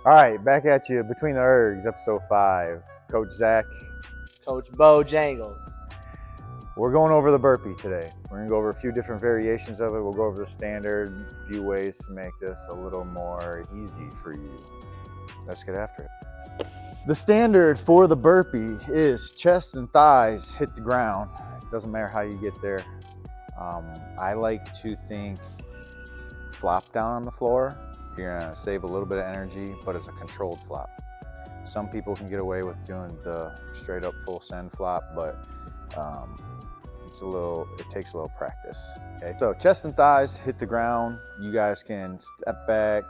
All right, back at you, Between the Ergs, episode 5. Coach Zach. Coach Bo Jangles. We're going over the burpee today. We're gonna go over a few different variations of it. We'll go over the standard, a few ways to make this a little more easy for you. Let's get after it. The standard for the burpee is chest and thighs hit the ground. It doesn't matter how you get there. I like to think flop down on the floor. You're gonna save a little bit of energy, but it's a controlled flop. Some people can get away with doing the straight up full send flop, but it takes a little practice. Okay, so chest and thighs hit the ground. You guys can step back,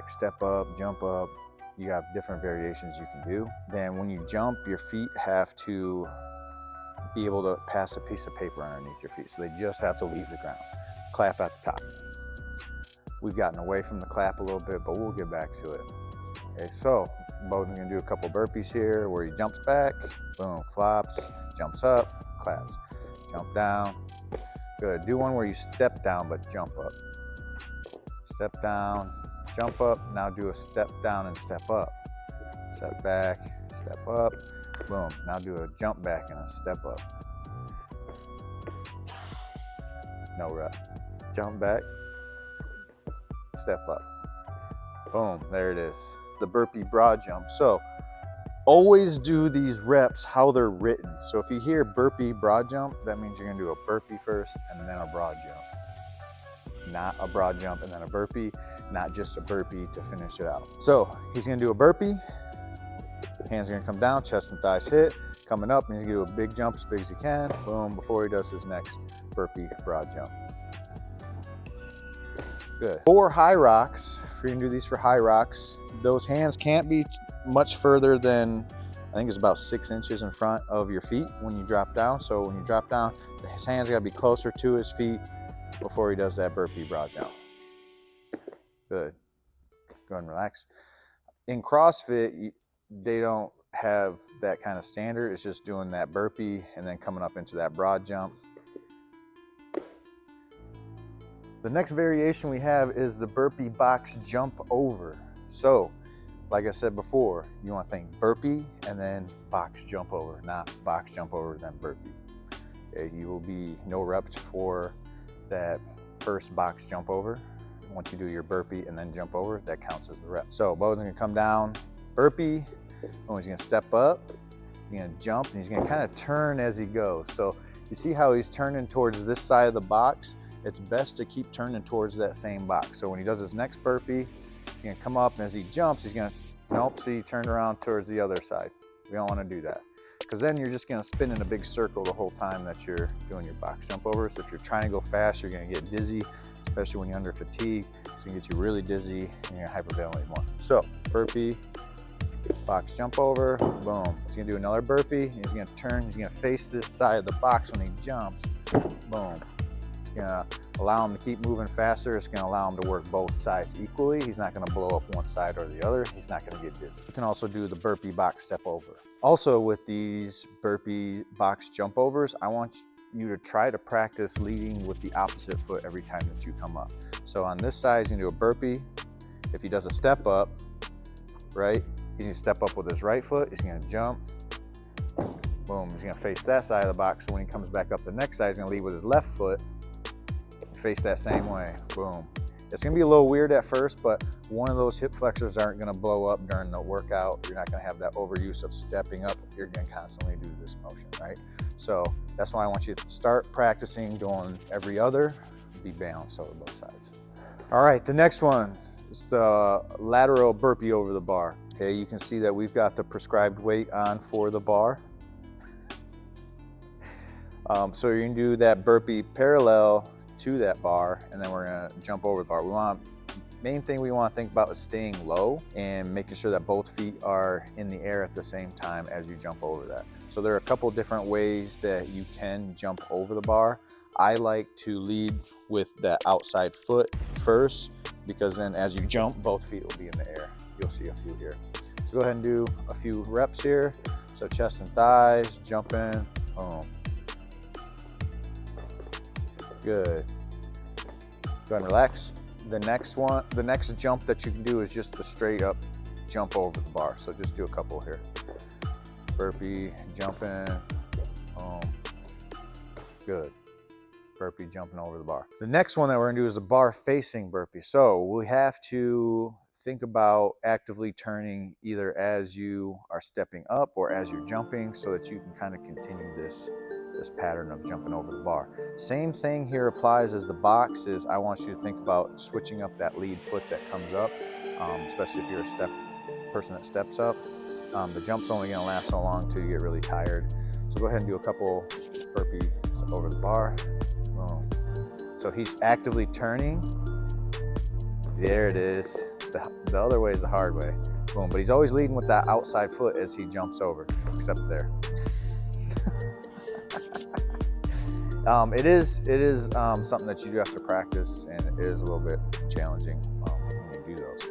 step up, jump up. You have different variations you can do. Then when you jump, your feet have to be able to pass a piece of paper underneath your feet. So they just have to leave the ground. Clap at the top. We've gotten away from the clap a little bit, but we'll get back to it. Okay, so Bo's gonna do a couple burpees here where he jumps back, boom, flops, jumps up, claps, jump down. Good, do one where you step down but jump up. Step down, jump up, now do a step down and step up. Step back, step up, boom. Now do a jump back and a step up. No rep. Jump back, step up. Boom, there it is. The burpee broad jump. So always do these reps how they're written. So if you hear burpee broad jump, that means you're gonna do a burpee first and then a broad jump. Not a broad jump and then a burpee, not just a burpee to finish it out. So he's gonna do a burpee, hands are gonna come down, chest and thighs hit, coming up, and he's gonna do a big jump as big as he can, boom, before he does his next burpee broad jump. Good. For high rocks, we're gonna do these for high rocks. Those hands can't be much further than, I think it's about 6 inches in front of your feet when you drop down. So when you drop down, his hands gotta be closer to his feet before he does that burpee broad jump. Good. Go ahead and relax. In CrossFit, they don't have that kind of standard. It's just doing that burpee and then coming up into that broad jump. The next variation we have is the burpee box jump over. So, like I said before, you want to think burpee and then box jump over, not box jump over then burpee. Okay, you will be no reps for that first box jump over. Once you do your burpee and then jump over, that counts as the rep. So Bo's gonna come down, burpee, and he's gonna step up, he's gonna jump, and he's gonna kind of turn as he goes. So you see how he's turning towards this side of the box? It's best to keep turning towards that same box. So when he does his next burpee, he's gonna come up, and as he jumps, he's gonna, nope, see, turn around towards the other side. We don't wanna do that, because then you're just gonna spin in a big circle the whole time that you're doing your box jump over. So if you're trying to go fast, you're gonna get dizzy, especially when you're under fatigue. It's gonna get you really dizzy and you're gonna hyperventilate more. So burpee, box jump over, boom. He's gonna do another burpee, he's gonna turn, he's gonna face this side of the box when he jumps, boom. It's gonna allow him to keep moving faster. It's gonna allow him to work both sides equally. He's not gonna blow up one side or the other. He's not gonna get dizzy. You can also do the burpee box step over. Also with these burpee box jump overs, I want you to try to practice leading with the opposite foot every time that you come up. So on this side, he's gonna do a burpee. If he does a step up, right? He's gonna step up with his right foot. He's gonna jump, boom. He's gonna face that side of the box. So when he comes back up the next side, he's gonna lead with his left foot, face that same way, boom. It's gonna be a little weird at first, but one of those hip flexors aren't gonna blow up during the workout. You're not gonna have that overuse of stepping up. You're gonna constantly do this motion, right? So that's why I want you to start practicing doing every other, be balanced over both sides. All right, the next one is the lateral burpee over the bar. Okay, you can see that we've got the prescribed weight on for the bar. So you're gonna do that burpee parallel to that bar, and then we're gonna jump over the bar. Main thing we want to think about is staying low and making sure that both feet are in the air at the same time as you jump over that. So there are a couple different ways that you can jump over the bar. I like to lead with that outside foot first, because then as you jump, both feet will be in the air. You'll see a few here. So go ahead and do a few reps here. So chest and thighs, jumping, boom. Good. Go ahead and relax. The next jump that you can do is just the straight up jump over the bar. So just do a couple here. Burpee, jumping, boom, good. Burpee, jumping over the bar. The next one that we're gonna do is a bar facing burpee. So we have to think about actively turning either as you are stepping up or as you're jumping so that you can kind of continue this pattern of jumping over the bar. Same thing here applies as the box is I want you to think about switching up that lead foot that comes up, especially if you're a person that steps up. The jump's only gonna last so long till you get really tired. So go ahead and do a couple burpees over the bar. Boom. So he's actively turning. There it is. The other way is the hard way. Boom. But he's always leading with that outside foot as he jumps over, except there. It is something that you do have to practice, and it is a little bit challenging when you do those.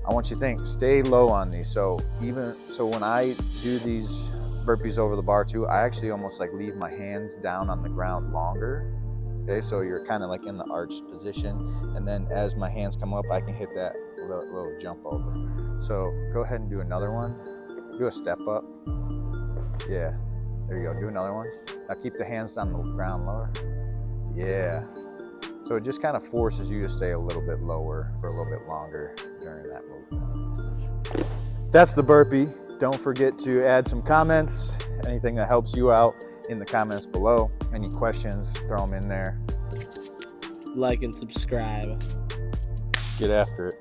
I want you to think, stay low on these. So when I do these burpees over the bar too, I actually almost like leave my hands down on the ground longer. Okay, so you're kind of like in the arched position, and then as my hands come up, I can hit that little jump over. So go ahead and do another one. Do a step up. Yeah, there you go. Do another one. Now keep the hands on the ground lower. Yeah. So it just kind of forces you to stay a little bit lower for a little bit longer during that movement. That's the burpee. Don't forget to add some comments, anything that helps you out in the comments below. Any questions, throw them in there. Like and subscribe. Get after it.